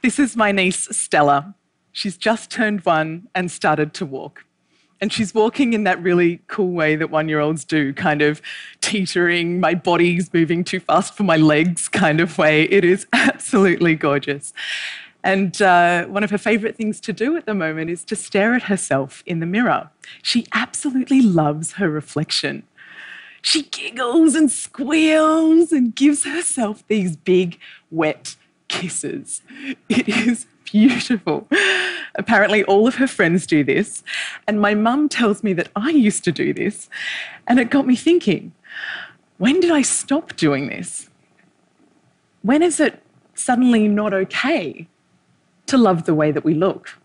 This is my niece, Stella. She's just turned 1 and started to walk. And she's walking in that really cool way that 1-year-olds do, kind of teetering, my body's moving too fast for my legs kind of way. It is absolutely gorgeous. And one of her favourite things to do at the moment is to stare at herself in the mirror. She absolutely loves her reflection. She giggles and squeals and gives herself these big, wet kisses. It is beautiful. Apparently all of her friends do this, and my mum tells me that I used to do this, and it got me thinking, when did I stop doing this? When is it suddenly not okay to love the way that we look?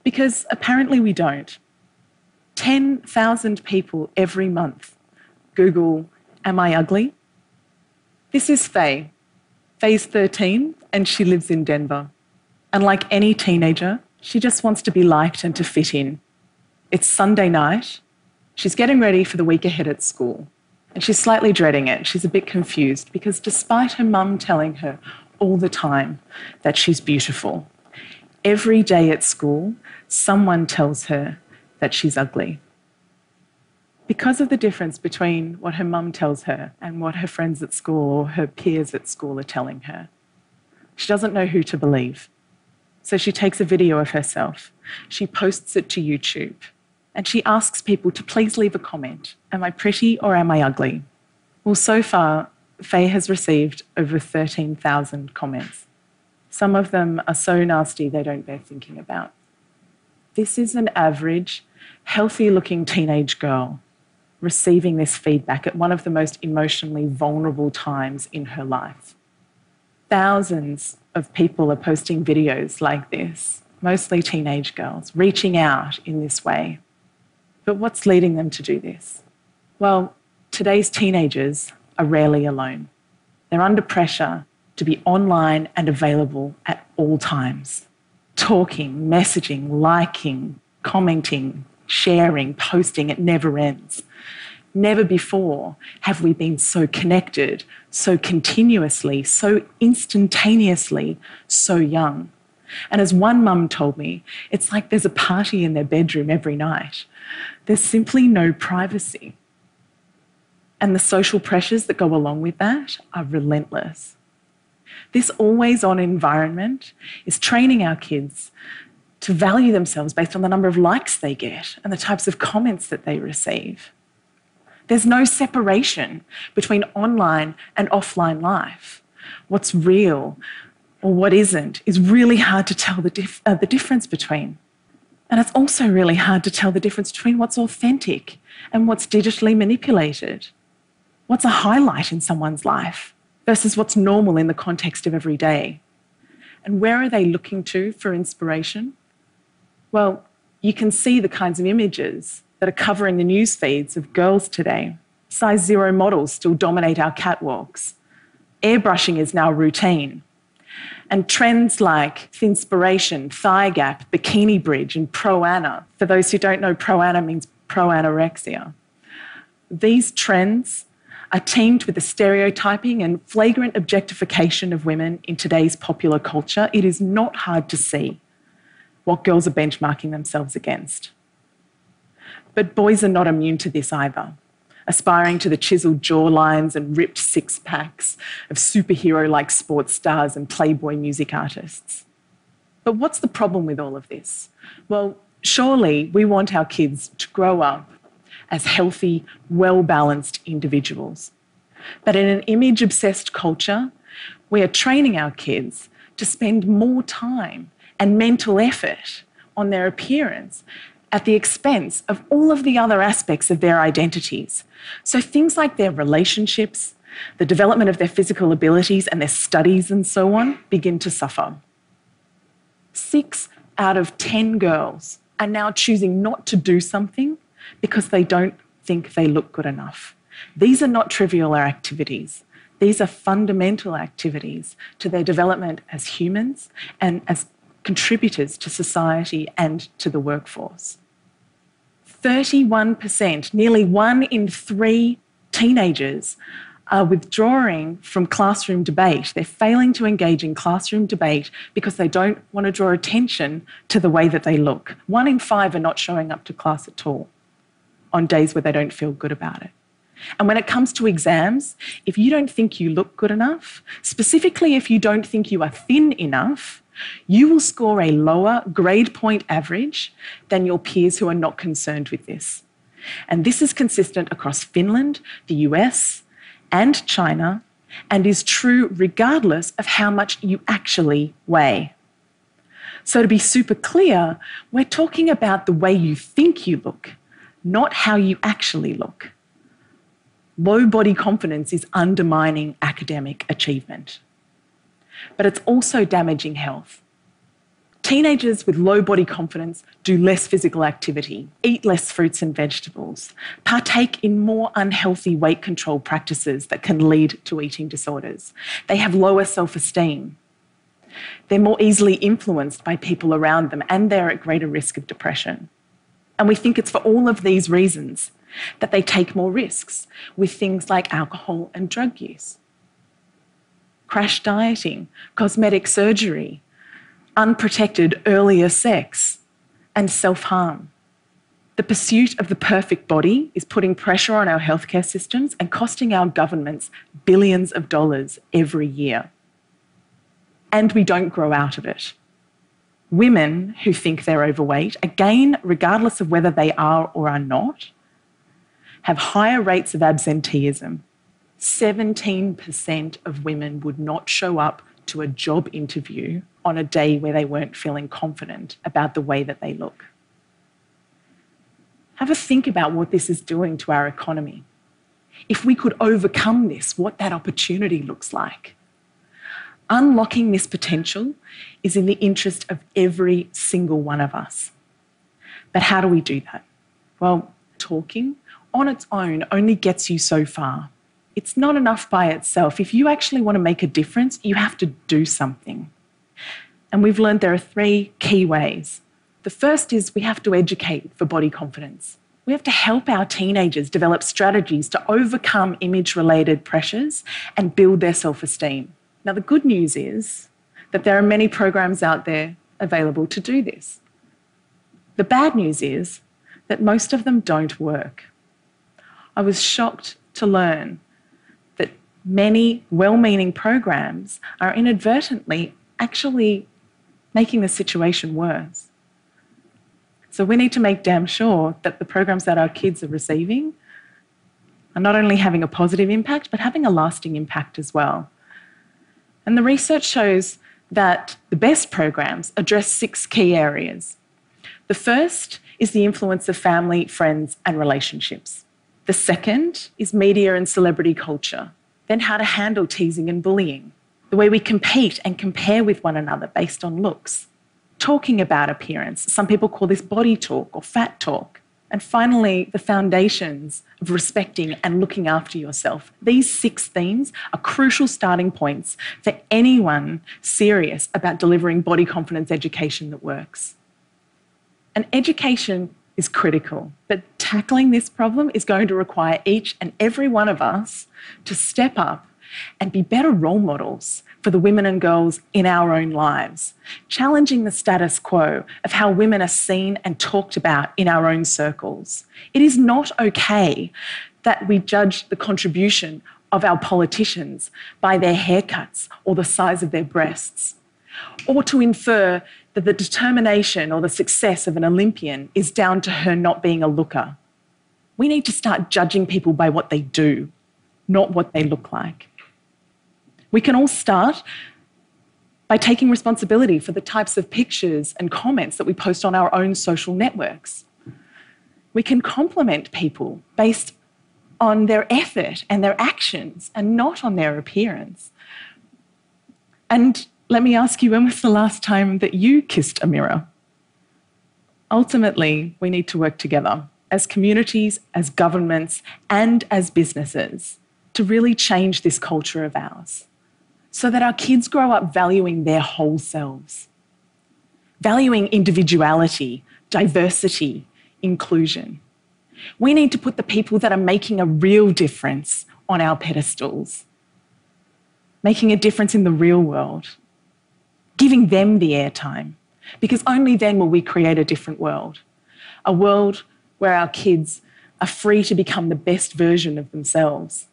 Because apparently we don't. 10,000 people every month Google, "Am I ugly?" This is Faye. Faye's 13 and she lives in Denver. And like any teenager, she just wants to be liked and to fit in. It's Sunday night. She's getting ready for the week ahead at school. And she's slightly dreading it. She's a bit confused because despite her mum telling her all the time that she's beautiful, every day at school, someone tells her that she's ugly. Because of the difference between what her mum tells her and what her friends at school or her peers at school are telling her, she doesn't know who to believe. So she takes a video of herself, she posts it to YouTube, and she asks people to please leave a comment. Am I pretty or am I ugly? Well, so far, Faye has received over 13,000 comments. Some of them are so nasty they don't bear thinking about. This is an average, healthy-looking teenage girl receiving this feedback at one of the most emotionally vulnerable times in her life. Thousands of people are posting videos like this, mostly teenage girls, reaching out in this way. But what's leading them to do this? Well, today's teenagers are rarely alone. They're under pressure to be online and available at all times. Talking, messaging, liking, commenting, sharing, posting, it never ends. Never before have we been so connected, so continuously, so instantaneously, so young. And as one mum told me, it's like there's a party in their bedroom every night. There's simply no privacy. And the social pressures that go along with that are relentless. This always-on environment is training our kids to value themselves based on the number of likes they get and the types of comments that they receive. There's no separation between online and offline life. What's real or what isn't is really hard to tell the difference between. And it's also really hard to tell the difference between what's authentic and what's digitally manipulated. What's a highlight in someone's life versus what's normal in the context of every day. And where are they looking to for inspiration? Well, you can see the kinds of images that are covering the news feeds of girls today. Size 0 models still dominate our catwalks. Airbrushing is now routine. And trends like Thinspiration, Thigh Gap, Bikini Bridge and Pro-Ana. For those who don't know, Pro-Ana means pro-anorexia. These trends are teamed with the stereotyping and flagrant objectification of women in today's popular culture. It is not hard to see what girls are benchmarking themselves against. But boys are not immune to this either, aspiring to the chiselled jawlines and ripped six-packs of superhero-like sports stars and Playboy music artists. But what's the problem with all of this? Well, surely we want our kids to grow up as healthy, well-balanced individuals. But in an image-obsessed culture, we are training our kids to spend more time and mental effort on their appearance at the expense of all of the other aspects of their identities. So things like their relationships, the development of their physical abilities and their studies and so on begin to suffer. 6 out of 10 girls are now choosing not to do something because they don't think they look good enough. These are not trivial activities. These are fundamental activities to their development as humans and as contributors to society and to the workforce. 31%, nearly 1 in 3 teenagers are withdrawing from classroom debate. They're failing to engage in classroom debate because they don't want to draw attention to the way that they look. 1 in 5 are not showing up to class at all on days where they don't feel good about it. And when it comes to exams, if you don't think you look good enough, specifically if you don't think you are thin enough, you will score a lower grade point average than your peers who are not concerned with this. And this is consistent across Finland, the US, and China, and is true regardless of how much you actually weigh. So to be super clear, we're talking about the way you think you look, not how you actually look. Low body confidence is undermining academic achievement. But it's also damaging health. Teenagers with low body confidence do less physical activity, eat less fruits and vegetables, partake in more unhealthy weight control practices that can lead to eating disorders. They have lower self-esteem. They're more easily influenced by people around them, and they're at greater risk of depression. And we think it's for all of these reasons that they take more risks with things like alcohol and drug use, crash dieting, cosmetic surgery, unprotected earlier sex, and self-harm. The pursuit of the perfect body is putting pressure on our healthcare systems and costing our governments billions of dollars every year. And we don't grow out of it. Women who think they're overweight, again, regardless of whether they are or are not, have higher rates of absenteeism. 17% of women would not show up to a job interview on a day where they weren't feeling confident about the way that they look. Have a think about what this is doing to our economy. If we could overcome this, what that opportunity looks like. Unlocking this potential is in the interest of every single one of us. But how do we do that? Well, talking on its own only gets you so far. It's not enough by itself. If you actually want to make a difference, you have to do something. And we've learned there are 3 key ways. The first is we have to educate for body confidence. We have to help our teenagers develop strategies to overcome image-related pressures and build their self-esteem. Now, the good news is that there are many programs out there available to do this. The bad news is that most of them don't work. I was shocked to learn that many well-meaning programs are inadvertently actually making the situation worse. So we need to make damn sure that the programs that our kids are receiving are not only having a positive impact, but having a lasting impact as well. And the research shows that the best programs address 6 key areas. The first is the influence of family, friends, and relationships. The second is media and celebrity culture. Then how to handle teasing and bullying. The way we compete and compare with one another based on looks. Talking about appearance. Some people call this body talk or fat talk. And finally, the foundations of respecting and looking after yourself. These 6 themes are crucial starting points for anyone serious about delivering body confidence education that works. And education is critical, but tackling this problem is going to require each and every one of us to step up and be better role models for the women and girls in our own lives, challenging the status quo of how women are seen and talked about in our own circles. It is not okay that we judge the contribution of our politicians by their haircuts or the size of their breasts, or to infer that the determination or the success of an Olympian is down to her not being a looker. We need to start judging people by what they do, not what they look like. We can all start by taking responsibility for the types of pictures and comments that we post on our own social networks. We can compliment people based on their effort and their actions and not on their appearance. And let me ask you, when was the last time that you kissed a mirror? Ultimately, we need to work together as communities, as governments, and as businesses to really change this culture of ours, so that our kids grow up valuing their whole selves, valuing individuality, diversity, inclusion. We need to put the people that are making a real difference on our pedestals, making a difference in the real world, giving them the airtime, because only then will we create a different world, a world where our kids are free to become the best version of themselves,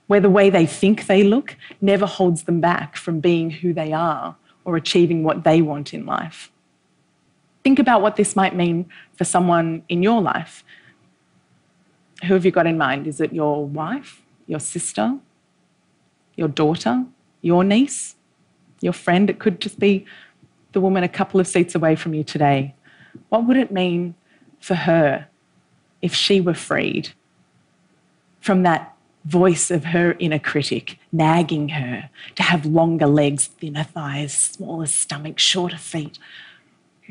where the way they think they look never holds them back from being who they are or achieving what they want in life. Think about what this might mean for someone in your life. Who have you got in mind? Is it your wife, your sister, your daughter, your niece, your friend? It could just be the woman a couple of seats away from you today. What would it mean for her if she were freed from that voice of her inner critic, nagging her to have longer legs, thinner thighs, smaller stomach, shorter feet?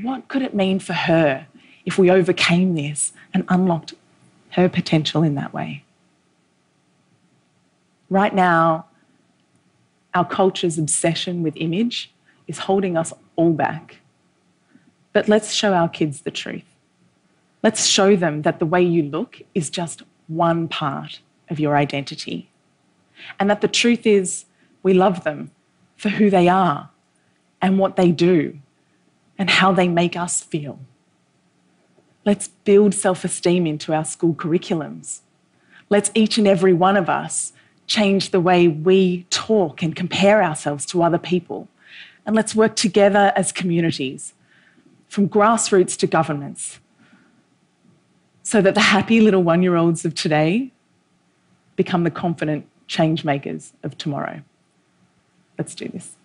What could it mean for her if we overcame this and unlocked her potential in that way? Right now, our culture's obsession with image is holding us all back. But let's show our kids the truth. Let's show them that the way you look is just one part of your identity. And that the truth is we love them for who they are and what they do and how they make us feel. Let's build self-esteem into our school curriculums. Let's each and every one of us change the way we talk and compare ourselves to other people. And let's work together as communities, from grassroots to governments, so that the happy little one-year-olds of today become the confident change makers of tomorrow. Let's do this.